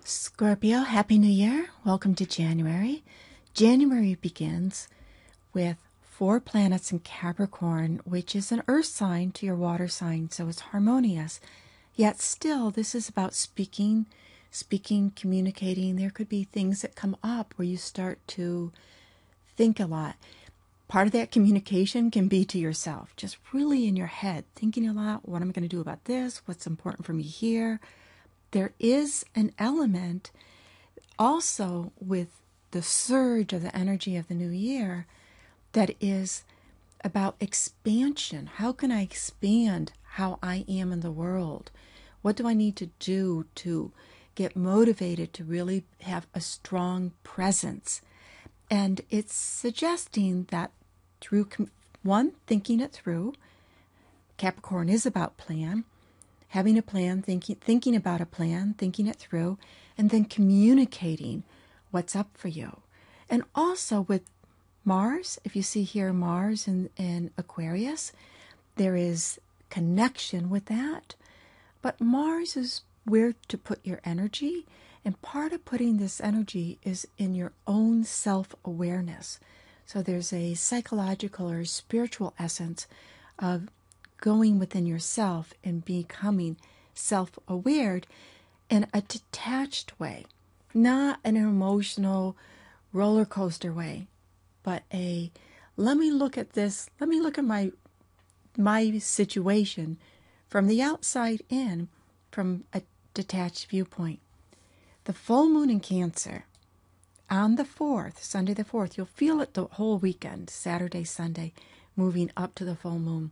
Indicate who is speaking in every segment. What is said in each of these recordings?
Speaker 1: Scorpio, Happy New Year. Welcome to January. January begins with 4 planets in Capricorn, which is an earth sign to your water sign, so it's harmonious. Yet still, this is about speaking, communicating. There could be things that come up where you start to think a lot. Part of that communication can be to yourself, just really in your head, thinking a lot. What am I going to do about this? What's important for me here? There is an element also with the surge of the energy of the new year that is about expansion. How can I expand how I am in the world? What do I need to do to get motivated to really have a strong presence? And it's suggesting that through, one, thinking it through. Capricorn is about plan. Having a plan, thinking about a plan, thinking it through, and then communicating what's up for you. And also with Mars, if you see here Mars in Aquarius, there is connection with that. But Mars is where to put your energy, and part of putting this energy is in your own self-awareness. So there's a psychological or spiritual essence of going within yourself and becoming self-aware in a detached way, not an emotional roller coaster way, but let me look at this, let me look at my situation from the outside in, from a detached viewpoint. The full moon in Cancer on the 4th, Sunday the 4th, you'll feel it the whole weekend, Saturday, Sunday, moving up to the full moon.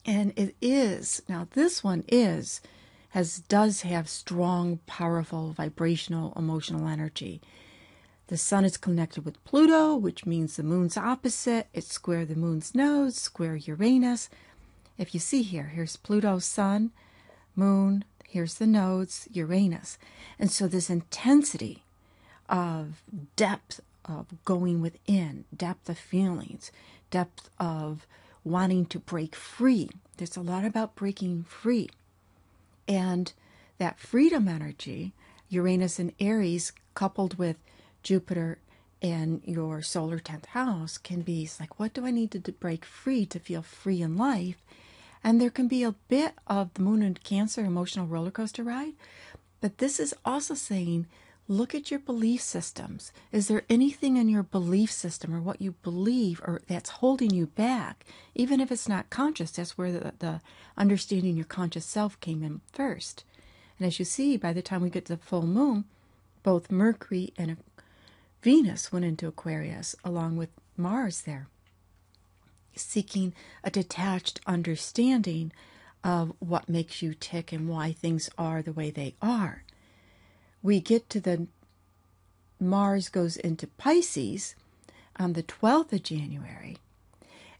Speaker 1: And it is, now this one does have strong, powerful, vibrational, emotional energy. The sun is connected with Pluto, which means the moon's opposite. It's square the moon's nose, square Uranus. If you see here, here's Pluto, sun, moon, here's the nodes, Uranus. And so this intensity of depth of going within, depth of feelings, depth of wanting to break free. There's a lot about breaking free. And that freedom energy, Uranus and Aries, coupled with Jupiter and your solar 10th house, can be like, what do I need to break free to feel free in life? And there can be a bit of the moon and Cancer emotional roller coaster ride. But this is also saying, look at your belief systems. Is there anything in your belief system or what you believe or that's holding you back? Even if it's not conscious, that's where the understanding your conscious self came in first. And as you see, by the time we get to the full moon, both Mercury and Venus went into Aquarius along with Mars there, seeking a detached understanding of what makes you tick and why things are the way they are. We get to the Mars goes into Pisces on the 12th of January.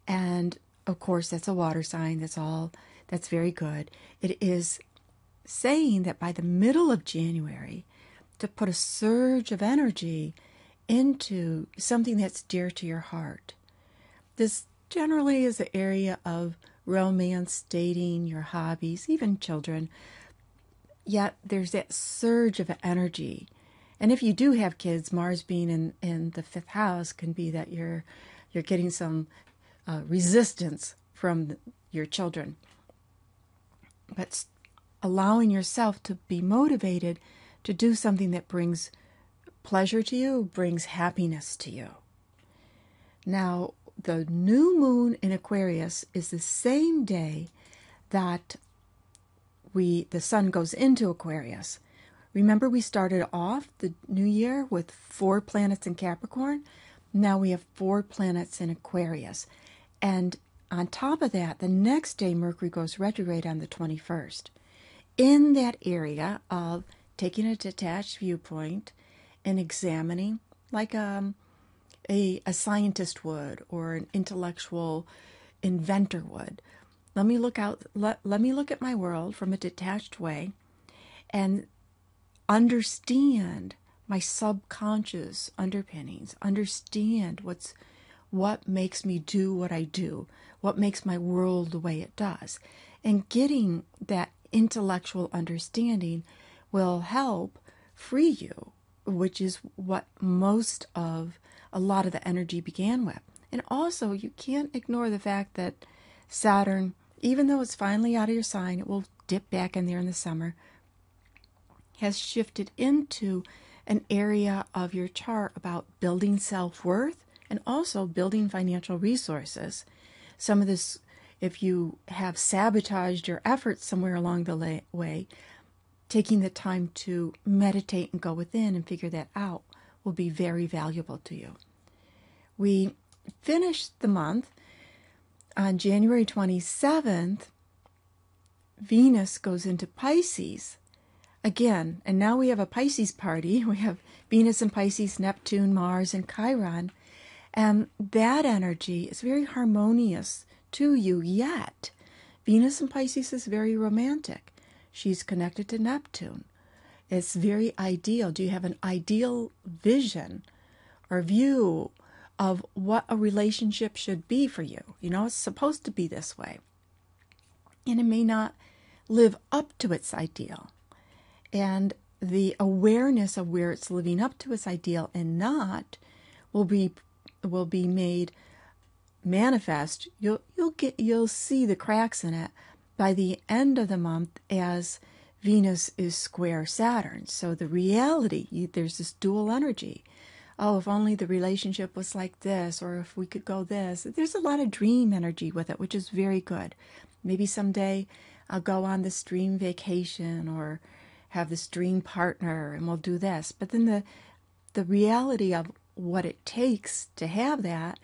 Speaker 1: And of course, that's a water sign. That's very good. It is saying that by the middle of January, to put a surge of energy into something that's dear to your heart. This generally is the area of romance, dating, your hobbies, even children. Yet there's that surge of energy. And if you do have kids, Mars being in the 5th house can be that you're getting some resistance from your children. But allowing yourself to be motivated to do something that brings pleasure to you, brings happiness to you. Now, the new moon in Aquarius is the same day that the sun goes into Aquarius. Remember, we started off the new year with 4 planets in Capricorn. Now we have 4 planets in Aquarius. And on top of that, the next day Mercury goes retrograde on the 21st. In that area of taking a detached viewpoint and examining, like a scientist would or an intellectual inventor would. Let me look at my world from a detached way and understand my subconscious underpinnings, understand what makes me do what I do, what makes my world the way it does. And getting that intellectual understanding will help free you, which is what a lot of the energy began with. And also, you can't ignore the fact that Saturn, even though it's finally out of your sign, it will dip back in there in the summer, has shifted into an area of your chart about building self-worth and also building financial resources. Some of this, if you have sabotaged your efforts somewhere along the way, taking the time to meditate and go within and figure that out will be very valuable to you. We finished the month on January 27th. Venus goes into Pisces again, and now we have a Pisces party. We have Venus and Pisces, Neptune, Mars, and Chiron, and that energy is very harmonious to you, yet Venus in Pisces is very romantic. She's connected to Neptune. It's very ideal. Do you have an ideal vision or view of what a relationship should be for you? You know, it's supposed to be this way. And it may not live up to its ideal. And the awareness of where it's living up to its ideal and not will be made manifest. You'll see the cracks in it by the end of the month as Venus is square Saturn. So the reality, there's this dual energy. Oh, if only the relationship was like this, or if we could go this. There's a lot of dream energy with it, which is very good. Maybe someday I'll go on this dream vacation or have this dream partner and we'll do this. But then the reality of what it takes to have that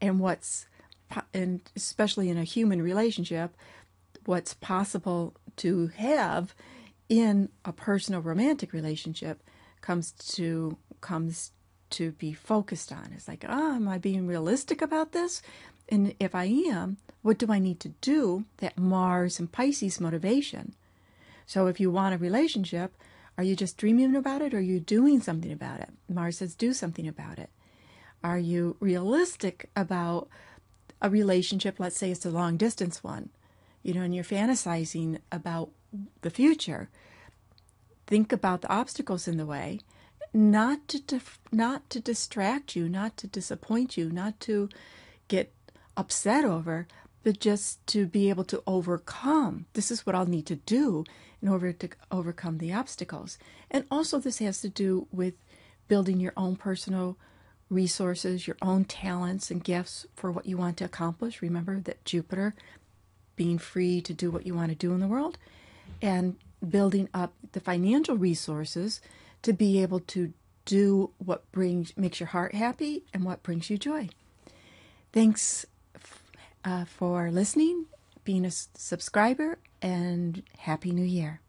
Speaker 1: and especially in a human relationship, what's possible to have in a personal romantic relationship comes to be focused on. It's like, am I being realistic about this? And if I am, what do I need to do? That Mars and Pisces motivation. So if you want a relationship, are you just dreaming about it or are you doing something about it? Mars says do something about it. Are you realistic about a relationship? Let's say it's a long distance one, and you're fantasizing about the future. Think about the obstacles in the way, not to distract you, not to disappoint you, not to get upset over, but just to be able to overcome. This is what I'll need to do in order to overcome the obstacles. And also this has to do with building your own personal resources, your own talents and gifts for what you want to accomplish. Remember that Jupiter, being free to do what you want to do in the world, and building up the financial resources to be able to do what makes your heart happy and what brings you joy. Thanks for listening, being a subscriber, and Happy New Year.